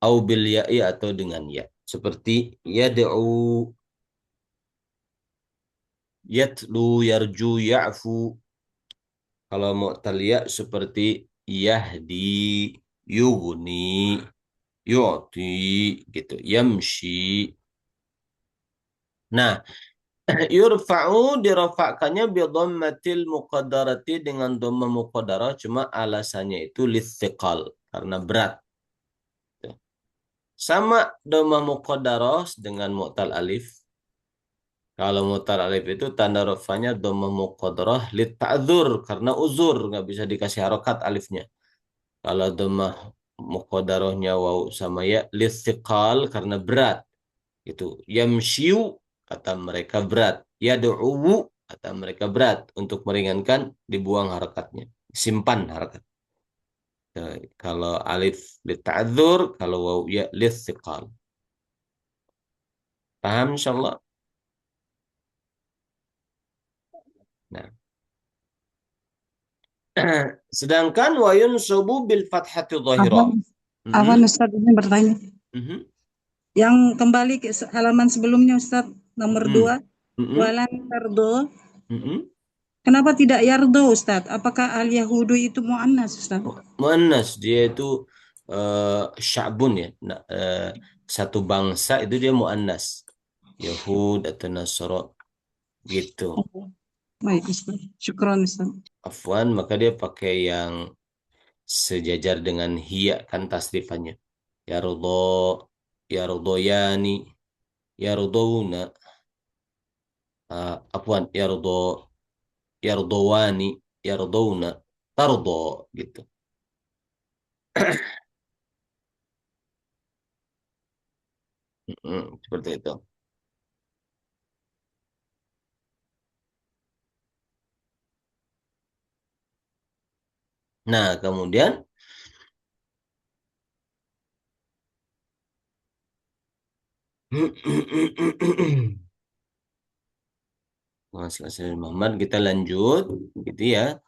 Au bil ya'i, atau dengan ya. Seperti yad'u, yatlu, yarju, ya'fu. Kalau mu'tal ya seperti yahdi, yughni, yu'ti gitu. Yamshi. Nah, yurfa'u dirafa'kannya bi dhammatil muqaddarati, dengan dhammah muqaddarah, cuma alasannya itu lithiqal, karena berat. Sama dhammah muqaddarah dengan mu'tal alif. Kalau mu'tal alif itu tanda rafa'nya dhammah muqaddarah lit ta'dzur, karena uzur, nggak bisa dikasih harokat alifnya. Kalau dhammah muqaddarahnya waw sama ya lithiqal, karena berat. Itu yamshiu, kata mereka berat. Yad'u, kata mereka berat. Untuk meringankan dibuang harakatnya, simpan harakat. Kalau alif lita'adzur, kalau waw ya litsiqal. Paham insyaallah? Nah. Sedangkan wa yunsubu bil fathati dhahirah. Afwan, Mhm. Afwan Ustaz, ini bertanya. Mhm. Yang kembali ke halaman sebelumnya Ustaz, nomor Mhm. 2, Mhm. walan tardo. Mhm. Kenapa tidak yardo Ustaz? Apakah al-yahudu itu muannas Ustaz? Muannas, dia itu sya'bun ya. Nah, satu bangsa itu dia muannas. Yahud atau Nasara gitu. Baik Ustaz. Syukran Ustaz. Afwan, maka dia pakai yang sejajar dengan hiya kan tasrifannya. Yardo, yardoyani, yardowna, afwan, yardowani, yardowna, tardo gitu. Seperti itu. Nah, kemudian Mas Muhammad kita lanjut gitu ya.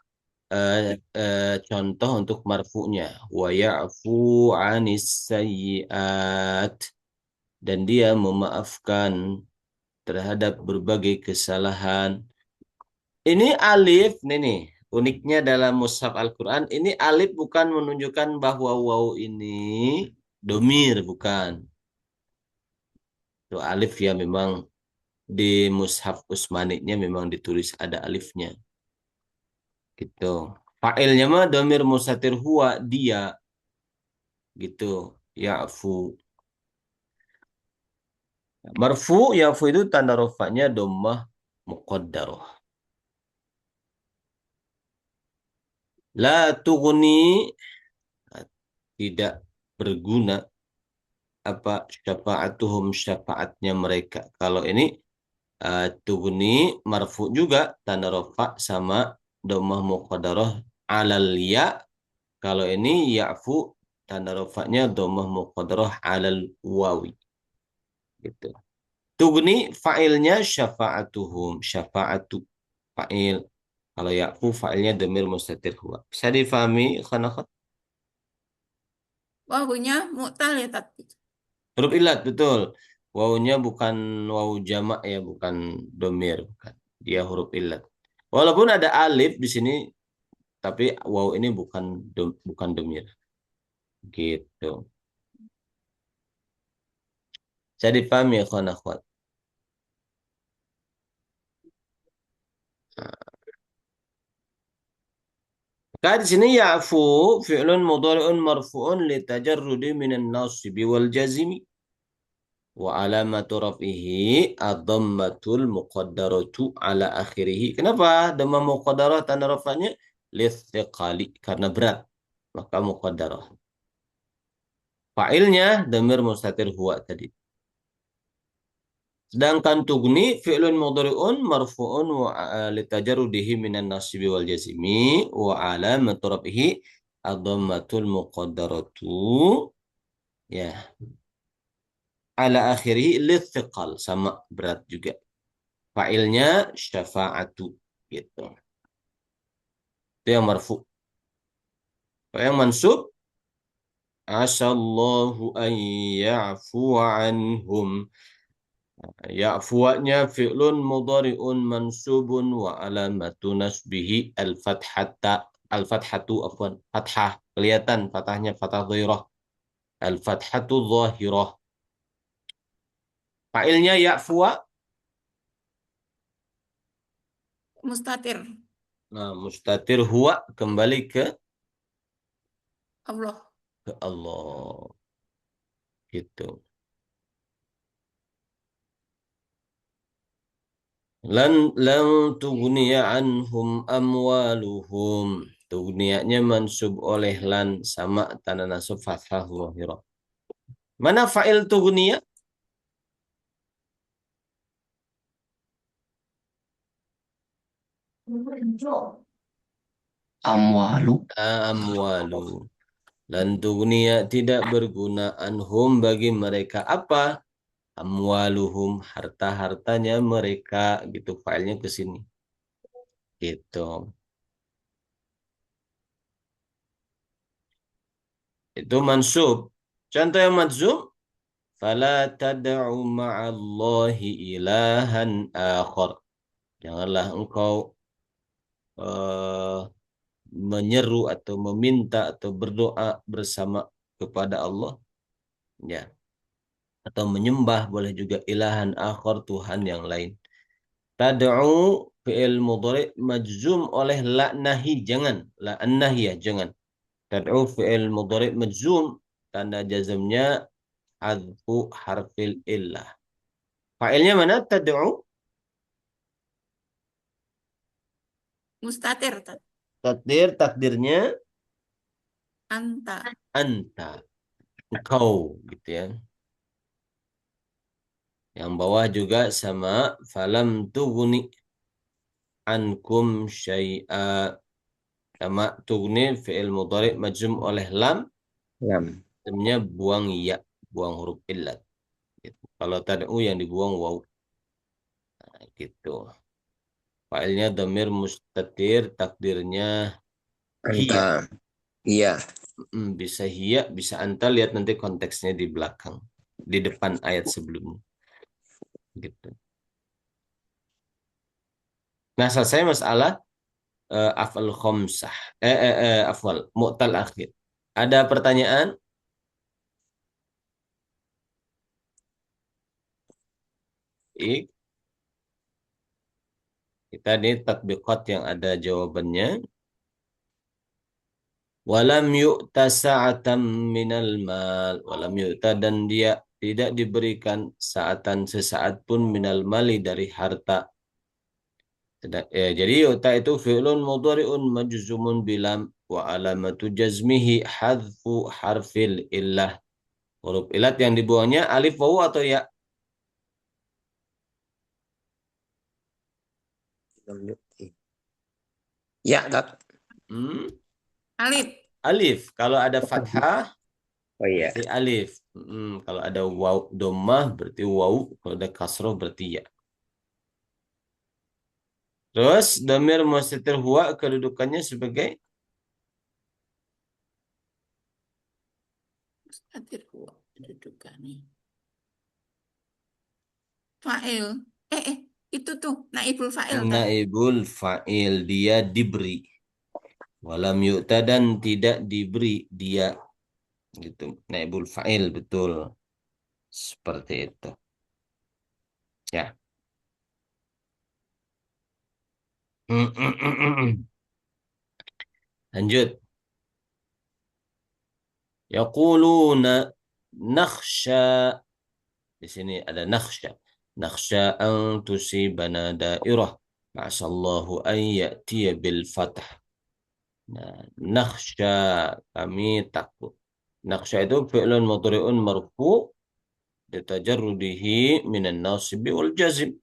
Contoh untuk marfu'nya wa ya'fu 'anis sayyi'at, dan dia memaafkan terhadap berbagai kesalahan. Ini alif nih, uniknya dalam mushaf Al-Qur'an ini alif bukan menunjukkan bahwa waw ini domir, bukan. Itu alif ya memang di mushaf Utsmaniknya memang ditulis ada alifnya. Gitu. Fa'ilnya mah domir mustatir huwa, dia gitu. Ya'fu. Marfu, ya'fu itu tanda rofaknya dhammah muqaddarah. La tughni, tidak berguna apa syafa'atuhum, syafaatnya mereka. Kalau ini tughni marfu juga tanda rofak sama dhammah muqaddarah alal ya. Kalau ini ya'fu tanda rofaknya dhammah muqaddarah alal wawi. Gitu. Tugni fa'ilnya syafa'atuhum, syafa'atu fa'il. Kalau ya'fu fa'ilnya dhamir mustatir huwa. Bisa difahami khanakhat? Wawunya mu'tal ya tadi. Huruf ilat, betul. Wawunya bukan wawu jamak ya, bukan domir, bukan. Dia huruf ilat. Walaupun ada alif di sini, tapi wawu ini bukan domir. Gitu. Bisa difahami ya khanakhat? Maka di sini ya'fu fi'lun mudhari'un marfu'un litajarrudi minan nasibi wal jazimi wa alamatu raf'ihi ad-dhammatul muqaddaratu ala akhirih. Kenapa? Dhammah muqaddarah tanda rafanya listiqali, karena berat. Maka muqaddarah. Fa'ilnya dhamir mustatir huwa tadi. Sedangkan tugni fi'lun mudhari'un marfu'un wa litajarrudihi minan nasibi wal jazimi wa alamatu raf'ihi ad-dhammatul muqaddaratu, ya, ala akhirih lithiqal, sama berat juga. Fa'ilnya syafa'atu gitu. Itu yang marfu. Kalau yang mansub, asallahu an ya'fu anhum. Ya'fu'nya fi'lun mudhari'un mansubun wa alamatu nasbihi al-fathatu afwan, fathah. Kelihatan fathahnya fathah dhahirah. Al-fathatu dhahirah. Fa'ilnya ya'fu'a. Mustatir. Nah, mustatir huwa kembali Allah. ke Allah. Gitu. Lan tughniya anhum amwaluhum. Tughniyanya mansub oleh lan sama tanda nasab fathah zahirah. Mana fa'il tughniya? Amwalu. Amwalu. Lan tughniya tidak berguna anhum bagi mereka apa? Amwaluhum, harta-hartanya mereka, gitu filenya ke sini. Gitu. Itu mansub. Contoh yang majzum, fala tad'u ma'allahi ilahan akhar. Janganlah engkau eh, menyeru atau meminta atau berdoa bersama kepada Allah, ya, atau menyembah, boleh juga ilahan akhar, Tuhan yang lain. Tad'u fi'il mudhari majzum oleh la nahi, jangan, la an-nahiyah, jangan. Tad'u fi'il mudhari majzum, tanda jazmnya hadfu harfil illah. Fa'ilnya mana? Tad'u. Mustatir, Tat. Takdirnya Anta. anta, engkau, gitu ya. Yang bawah juga sama, falam tughni ankum syai'a. Sama, tughni fi'il mudhari majzum oleh lam, Lam. lamnya buang ya, buang huruf illat. Gitu. Kalau tad'u yang dibuang waw. Nah, gitu. Failnya dhamir mustatir, takdirnya hiya. Anta. Iya. Bisa hiya, bisa anta, lihat nanti konteksnya di belakang, di depan ayat sebelumnya. Gitu. Nah, selesai masalah afal khomsah. Afwal, mu'tal akhir. Ada pertanyaan? Kita di tatbiqat yang ada jawabannya. Walam yu'ta sa'atan minal mal. Walam yu'ta, dan dia tidak diberikan sa'atan sesaat pun minal mali dari harta. Jadi yu'ta itu fi'lun mudhari'un majzumun bilam wa alamatu jazmihi hadfu harfil illah. Huruf ilat yang dibuangnya alif, wawu, atau ya? Ya, Tat. Hmm? Alif. Alif. Kalau ada fathah Oh iya. berarti alif. Kalau ada waw dhammah berarti waw. Kalau ada kasroh berarti ya. Terus dhamir mustatir huwa kedudukannya sebagai Mustatir huwa. Kedudukannya. Fa'il. Itu tuh naibul fa'il, Tat. naibul fa'il, dia diberi. Walam yu'ta, dan tidak diberi dia, gitu. Naibul fa'il, betul. Seperti itu. Ya. Lanjut. Yaquluna nakhsha. Di sini ada nakhsha. Nakhsha an tusibana dairah. Ma'asallahu an ya'tiya bil fath. Nah, nakhsha, kami takut. Nakhsha itu fi'lun mudhari'un marfu' litajarrudihi minan nasibi wal jazim.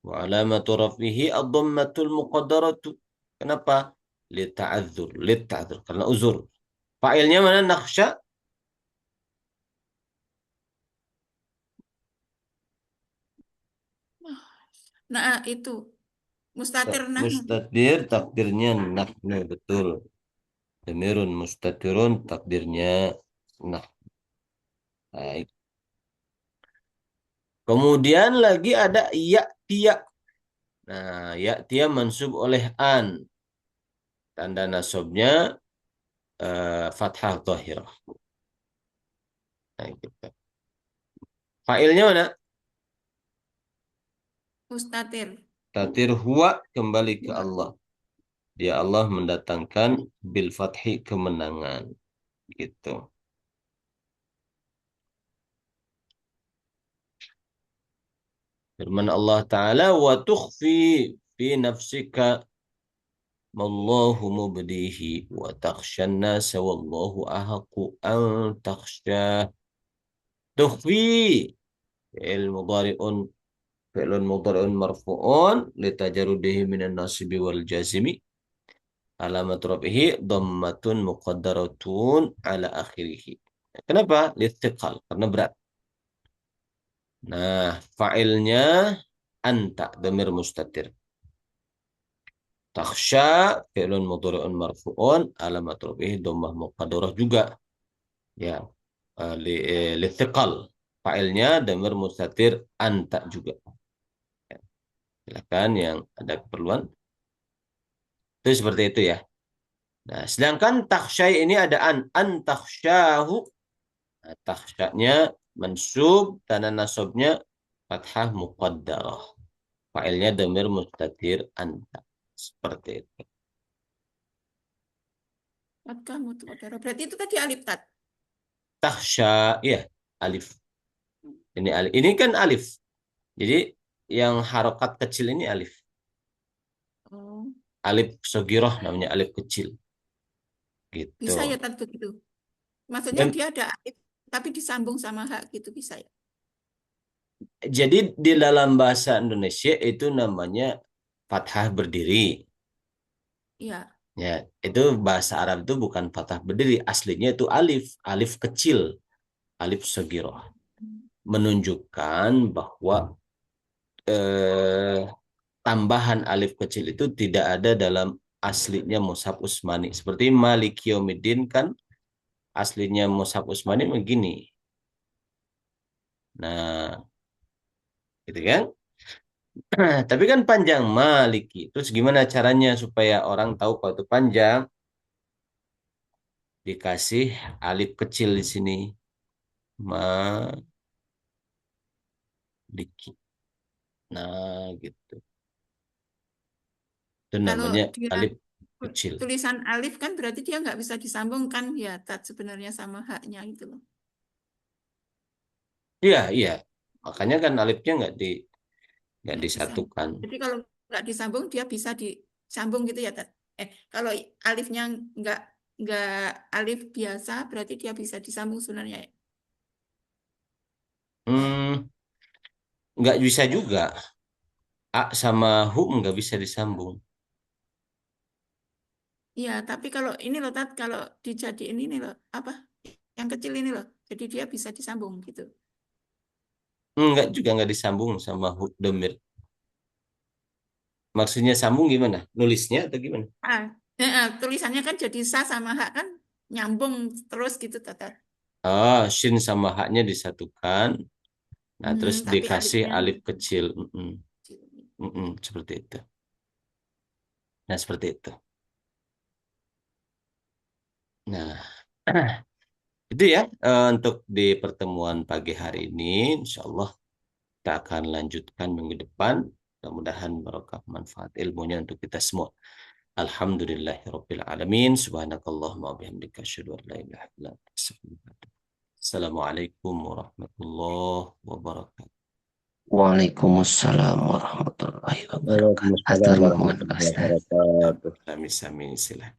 Wa alamatu rafihi ad-dhammatul muqaddaratu. Kenapa? Lita'adzur, karena uzur. Fa'ilnya mana nakhsha? Nah, itu. Mustatir nahnu. Mustatir, takdirnya nahnu, betul. Damirun mustatirun, takdirnya nah. Baik. Kemudian lagi ada ya-tia. Nah, ya-tia mansub oleh an. Tanda nasabnya fathah dhahirah. Nah, gitu. Fa'ilnya mana? Mustatir. Tatir huwa, kembali ke Allah. Dia Allah mendatangkan bil fathi, kemenangan. Gitu. Firman Allah Ta'ala, wa tukhfi fi nafsika mallahu mubdihi wa takhshan nasa wallahu ahaqqu an takhshah. Tukhfi fi'il mudhari'un fi'lun mudhari'un marfu'un litajarrudihi minan nasibi wal jazimi. Alamat rafihi dhammatun muqaddaratun ala akhirih. Kenapa? Lithiqal, karena berat. Nah, fa'ilnya anta, dhamir mustatir. Takhsha, fi'lun mudhari'un marfu'un, alamat rafihi dhammah muqaddarah juga. Ya, lithiqal. Fa'ilnya dhamir mustatir anta juga. Ya, silakan yang ada keperluan. Itu seperti itu ya. Nah, sedangkan takhsyai ini ada an takhsyahu. Nah, takhsyanya mansub, tanda nasabnya fathah muqaddarah. Fa'ilnya dhamir mustatir anta. Seperti itu. Fatkah mutaqaddarah. Berarti itu tadi alif tat. Takhsya, ya, alif. Ini alif. Ini kan alif. Jadi yang harokat kecil ini alif. Oh, Alif sogiroh namanya alif kecil. Gitu. bisa ya tat begitu. Maksudnya Dan dia ada alif tapi disambung sama hak gitu bisa ya. jadi di dalam bahasa Indonesia itu namanya fathah berdiri. Iya. Ya, itu bahasa Arab itu bukan fathah berdiri, aslinya itu alif, alif kecil, alif sogiroh. Menunjukkan bahwa tambahan alif kecil itu tidak ada dalam aslinya mushaf Utsmani. Seperti Malik Yaumiddin kan aslinya mushaf Utsmani begini. Nah, gitu kan? Tapi kan panjang Maliki. Terus gimana caranya supaya orang tahu kalau itu panjang? Dikasih alif kecil di sini. Maliki. Nah, gitu. Itu Kalau namanya dia alif kecil. tulisan alif kan berarti dia nggak bisa disambungkan ya tat sebenarnya sama haknya itu loh. Iya, iya. Makanya kan alifnya nggak Nggak disambung. disatukan. Jadi kalau nggak disambung dia bisa disambung gitu ya tat. Kalau alifnya nggak nggak alif biasa berarti dia bisa disambung sebenarnya ya. Hmm, nggak bisa juga. A sama hu nggak bisa disambung. Iya, tapi kalau ini loh tat kalau dijadiin ini loh apa yang kecil ini loh. Jadi dia bisa disambung gitu. Nggak juga nggak disambung sama hu domir. Maksudnya sambung gimana? Nulisnya atau gimana? Tulisannya kan jadi sa sama hak kan nyambung terus gitu tat. Ah, shin sama haknya disatukan. Nah, terus Tapi dikasih alifnya alif kecil. Seperti itu. Nah, seperti itu. Nah, itu ya untuk di pertemuan pagi hari ini. Insya Allah kita akan lanjutkan minggu depan. Mudah-mudahan barokah manfaat ilmunya untuk kita semua. Alhamdulillahirabbil alamin. Subhanakallahumma wa bihamdika asyhadu an la ilaha illa anta astaghfiruka wa atubu ilaik. Assalamualaikum warahmatullahi wabarakatuh. Waalaikumsalam warahmatullahi wabarakatuh. Waalaikumsalam Hatur nuhun, warahmatullahi Ustaz. wabarakatuh. Sami-sami, silahkan.